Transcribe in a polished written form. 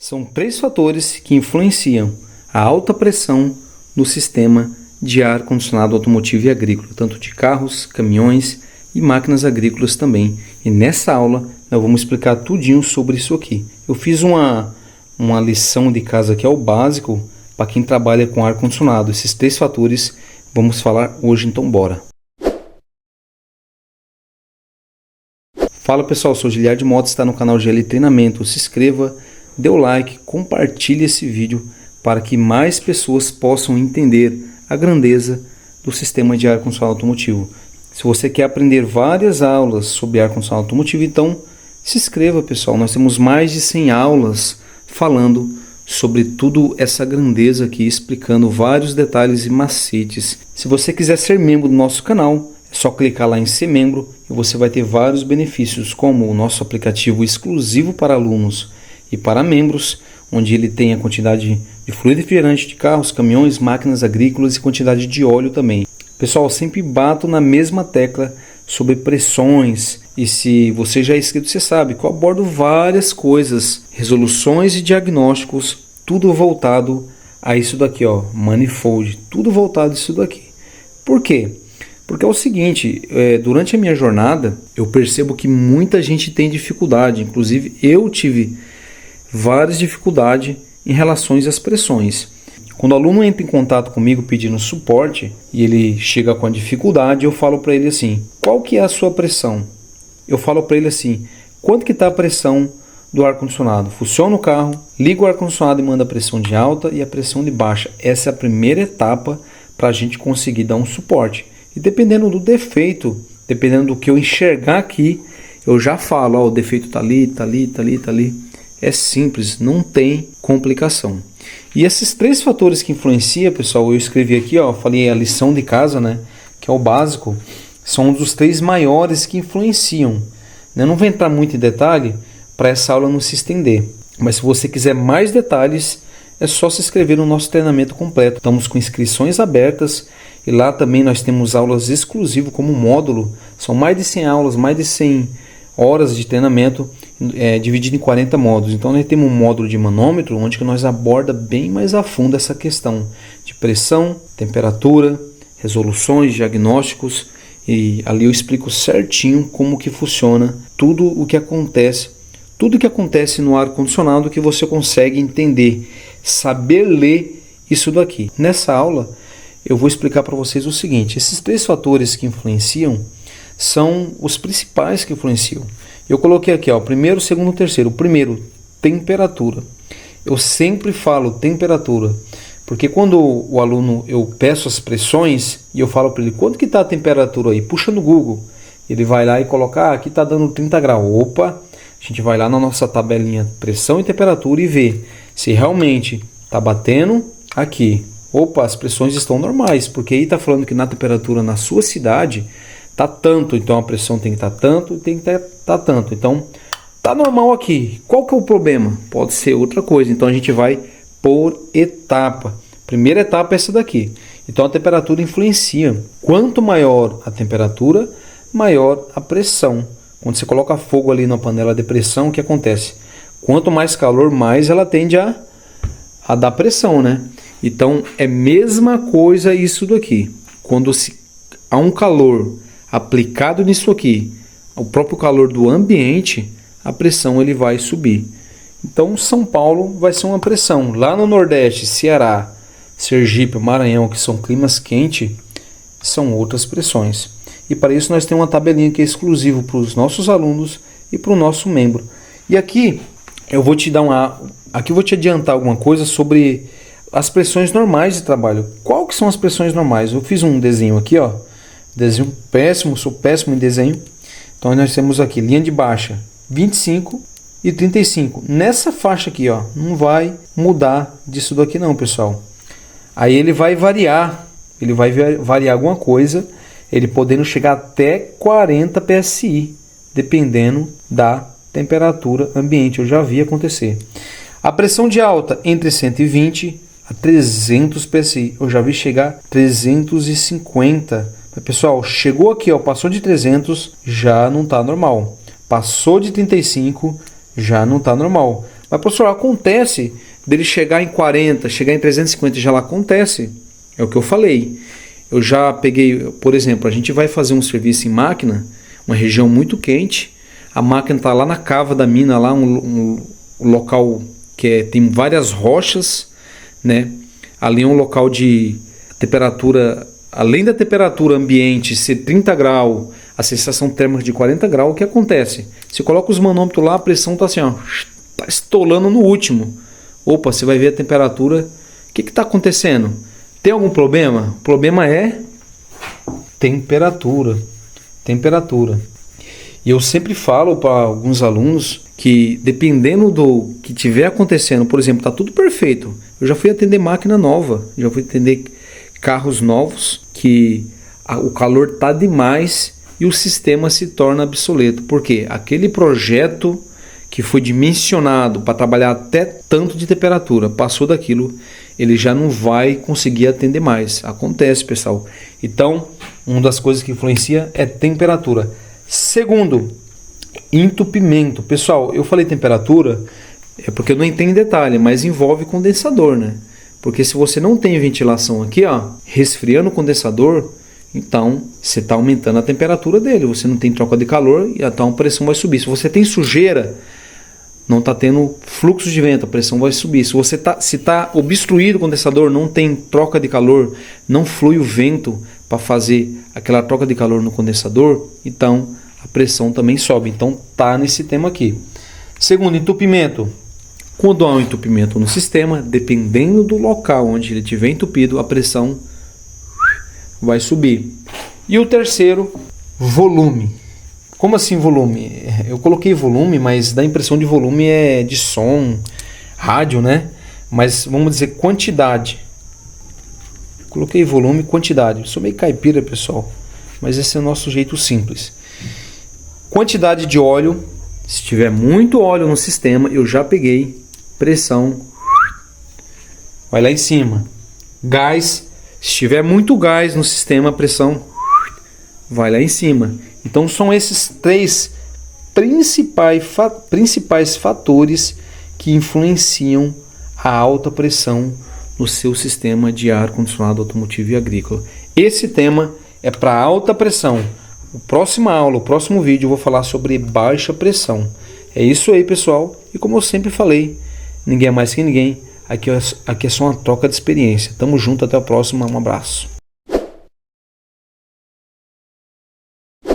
São três fatores que influenciam a alta pressão no sistema de ar-condicionado automotivo e agrícola, tanto de carros, caminhões e máquinas agrícolas também. E nessa aula nós vamos explicar tudinho sobre isso aqui. Eu fiz uma lição de casa que é o básico para quem trabalha com ar-condicionado. Esses três fatores vamos falar hoje, então bora. Fala pessoal, sou Giliard Mota, está no canal GL Treinamento. Se inscreva, dê o like, compartilhe esse vídeo para que mais pessoas possam entender a grandeza do sistema de ar-condicionado automotivo. Se você quer aprender várias aulas sobre ar-condicionado automotivo, então se inscreva pessoal. Nós temos mais de 100 aulas falando sobre tudo essa grandeza aqui, explicando vários detalhes e macetes. Se você quiser ser membro do nosso canal, é só clicar lá em ser membro e você vai ter vários benefícios, como o nosso aplicativo exclusivo para alunos e para membros, onde ele tem a quantidade de fluido refrigerante de carros, caminhões, máquinas agrícolas e quantidade de óleo também. Pessoal, sempre bato na mesma tecla sobre pressões, e se você já é inscrito, você sabe que eu abordo várias coisas, resoluções e diagnósticos, tudo voltado a isso daqui, ó, manifold, tudo voltado a isso daqui. Por quê? Porque é o seguinte, durante a minha jornada eu percebo que muita gente tem dificuldade, inclusive eu tive várias dificuldades em relação às pressões. Quando o aluno entra em contato comigo pedindo suporte e ele chega com a dificuldade, eu falo para ele assim: qual que é a sua pressão? Eu falo para ele assim: quanto que está a pressão do ar-condicionado? Funciona o carro, liga o ar-condicionado e manda a pressão de alta e a pressão de baixa. Essa é a primeira etapa para a gente conseguir dar um suporte. E dependendo do defeito, dependendo do que eu enxergar aqui, eu já falo: ó, o defeito está ali, está ali, está ali, está ali. É simples, não tem complicação. E esses três fatores que influenciam, pessoal, eu escrevi aqui, ó, falei a lição de casa, né, que é o básico, são um dos três maiores que influenciam. Eu não vou entrar muito em detalhe para essa aula não se estender, mas se você quiser mais detalhes, é só se inscrever no nosso treinamento completo. Estamos com inscrições abertas e lá também nós temos aulas exclusivas como módulo. São mais de 100 aulas, mais de 100 horas de treinamento, dividido em 40 módulos. Então nós temos um módulo de manômetro onde que nós aborda bem mais a fundo essa questão de pressão, temperatura, resoluções, diagnósticos, e ali eu explico certinho como que funciona tudo o que acontece no ar condicionado, que você consegue entender, saber ler isso daqui. Nessa aula eu vou explicar para vocês o seguinte: esses três fatores que influenciam são os principais que influenciam. Eu coloquei aqui, ó, primeiro, segundo, terceiro. O primeiro, temperatura. Eu sempre falo temperatura, porque quando o aluno, eu peço as pressões e eu falo para ele: quanto que está a temperatura aí? Puxa no Google. Ele vai lá e coloca: aqui está dando 30 graus. Opa, a gente vai lá na nossa tabelinha pressão e temperatura e vê se realmente está batendo aqui. Opa, as pressões estão normais, porque aí está falando que na temperatura na sua cidade tá tanto, então a pressão tem que estar tanto e tem que estar tanto. Então tá normal aqui. Qual que é o problema? Pode ser outra coisa. Então a gente vai por etapa. Primeira etapa é essa daqui. Então a temperatura influencia. Quanto maior a temperatura, maior a pressão. Quando você coloca fogo ali na panela de pressão, o que acontece? Quanto mais calor, mais ela tende a dar pressão, né? Então é mesma coisa isso daqui. Quando há um calor aplicado nisso aqui, o próprio calor do ambiente, a pressão ele vai subir. Então São Paulo vai ser uma pressão. Lá no Nordeste, Ceará, Sergipe, Maranhão, que são climas quentes, são outras pressões. E para isso nós temos uma tabelinha que é exclusiva para os nossos alunos e para o nosso membro. E aqui eu vou te dar aqui eu vou te adiantar alguma coisa sobre as pressões normais de trabalho. Qual que são as pressões normais? Eu fiz um desenho aqui, ó. Desenho péssimo, sou péssimo em desenho. Então nós temos aqui linha de baixa 25 e 35. Nessa faixa aqui, ó, não vai mudar disso daqui não, pessoal. Aí ele vai variar alguma coisa, ele podendo chegar até 40 PSI, dependendo da temperatura ambiente. Eu já vi acontecer. A pressão de alta entre 120 a 300 PSI. Eu já vi chegar a 350. Pessoal, chegou aqui, ó, passou de 300, já não está normal. Passou de 35, já não está normal. Mas, professor, acontece dele chegar em 40, chegar em 350, já lá acontece. É o que eu falei. Eu já peguei, por exemplo, a gente vai fazer um serviço em máquina, uma região muito quente, a máquina está lá na cava da mina, lá um local que tem várias rochas, né? Ali é um local de temperatura, além da temperatura ambiente ser 30 graus, a sensação térmica de 40 graus, o que acontece? Você coloca os manômetros lá, a pressão está assim, ó, tá estolando no último. Opa, você vai ver a temperatura. O que está acontecendo? Tem algum problema? O problema é temperatura. Temperatura. E eu sempre falo para alguns alunos que dependendo do que tiver acontecendo, por exemplo, está tudo perfeito. Eu já fui atender máquina nova, já fui atender carros novos que o calor está demais e o sistema se torna obsoleto. Por quê? Aquele projeto que foi dimensionado para trabalhar até tanto de temperatura, passou daquilo, ele já não vai conseguir atender mais. Acontece, pessoal. Então, uma das coisas que influencia é temperatura. Segundo, entupimento. Pessoal, eu falei temperatura, é porque eu não entendo em detalhe, mas envolve condensador, né? Porque se você não tem ventilação aqui, ó, resfriando o condensador, então você está aumentando a temperatura dele. Você não tem troca de calor e então a pressão vai subir. Se você tem sujeira, não está tendo fluxo de vento, a pressão vai subir. Se tá obstruído o condensador, não tem troca de calor, não flui o vento para fazer aquela troca de calor no condensador, então a pressão também sobe. Então tá nesse tema aqui. Segundo, entupimento. Quando há um entupimento no sistema, dependendo do local onde ele estiver entupido, a pressão vai subir. E o terceiro, volume. Como assim volume? Eu coloquei volume, mas dá a impressão de volume é de som, rádio, né? Mas vamos dizer quantidade. Coloquei volume e quantidade. Eu sou meio caipira, pessoal, mas esse é o nosso jeito simples. Quantidade de óleo. Se tiver muito óleo no sistema, eu já peguei. Pressão vai lá em cima. Gás. Se tiver muito gás no sistema, a pressão vai lá em cima. Então são esses três principais fatores que influenciam a alta pressão no seu sistema de ar-condicionado automotivo e agrícola. Esse tema é para alta pressão. Na próxima aula, o próximo vídeo, eu vou falar sobre baixa pressão. É isso aí, pessoal. E como eu sempre falei, ninguém é mais que ninguém. Aqui é só uma troca de experiência. Tamo junto, até a próxima. Um abraço.